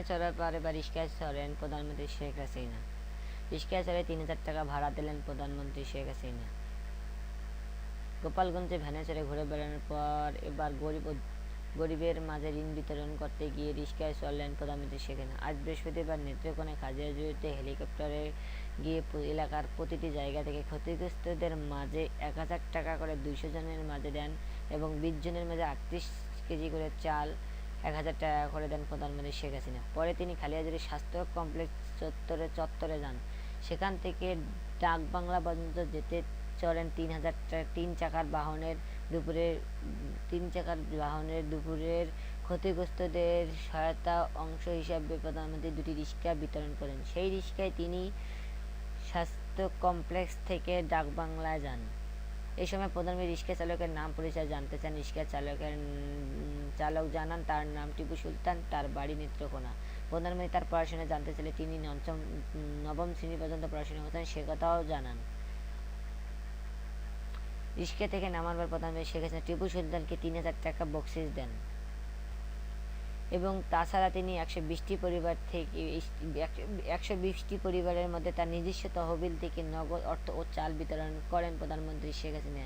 চড়ার পরে বা রিক্সায় চড়েন প্রধানমন্ত্রী শেখ হাসিনা। রিক্সায় চড়ে ৩,০০০ টাকা ভাড়া দিলেন প্রধানমন্ত্রী শেখ হাসিনা। গোপালগঞ্জে ভ্যানে চড়ে ঘুরে বেড়ানোর পর এবার গরিবের মাঝে ঋণ বিতরণ করতে গিয়ে রিক্সায় চড়লেন প্রধানমন্ত্রী শেখ হাসিনা। আজ বৃহস্পতিবার নেত্রকোনায় খাদিয়াজুড়িতে হেলিকপ্টারে গিয়ে এলাকার প্রতিটি জায়গা থেকে ক্ষতিগ্রস্তদের মাঝে ১,০০০ টাকা করে ২০০ জনের মাঝে দেন এবং ২০ জনের মাঝে ৩৮ কেজি করে চাল ১,০০০ টাকা করে দেন প্রধানমন্ত্রী শেখ হাসিনা। পরে তিনি খালিয়াজুড়ি স্বাস্থ্য কমপ্লেক্স চত্বরে যান। সেখান থেকে ডাকবাংলা পর্যন্ত যেতে চড়েন ৩ চাকার বাহনের দুপুরের ক্ষতিগ্রস্তদের সহায়তা অংশ হিসাবে প্রধানমন্ত্রী ২টি রিক্সা বিতরণ করেন। সেই রিক্সায় তিনি স্বাস্থ্য কমপ্লেক্স থেকে ডাকবাংলায় যান। এই সময় প্রধানমন্ত্রী রিক্সা চালকের নাম পরিচয় জানতে চান। রিক্সা চালক জানান তার নাম টিপু সুলতান, তার বাড়ি নেত্রকোনা। প্রধানমন্ত্রী তার পড়াশোনা জানতে চাইলে তিনি নবম শ্রেণী পর্যন্ত পড়াশোনা করতেন সে কথাও জানান। রিক্সা থেকে নামার পর প্রধানমন্ত্রী শেখ হাসিনা টিপু সুলতানকে ৩,০০০ টাকা বকশিশ দেন এবং তাছাড়া তিনি ১২০টি পরিবারের মধ্যে তার নিজস্ব তহবিল থেকে নগদ অর্থ ও চাল বিতরণ করেন প্রধানমন্ত্রী শেখ হাসিনা।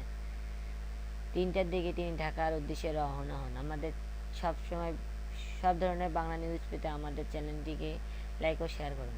৩টার দিকে তিনি ঢাকার উদ্দেশ্যে রওনা হন। আমাদের সব ধরনের বাংলা নিউজ পেতে আমাদের চ্যানেলটিকে লাইক ও শেয়ার করুন।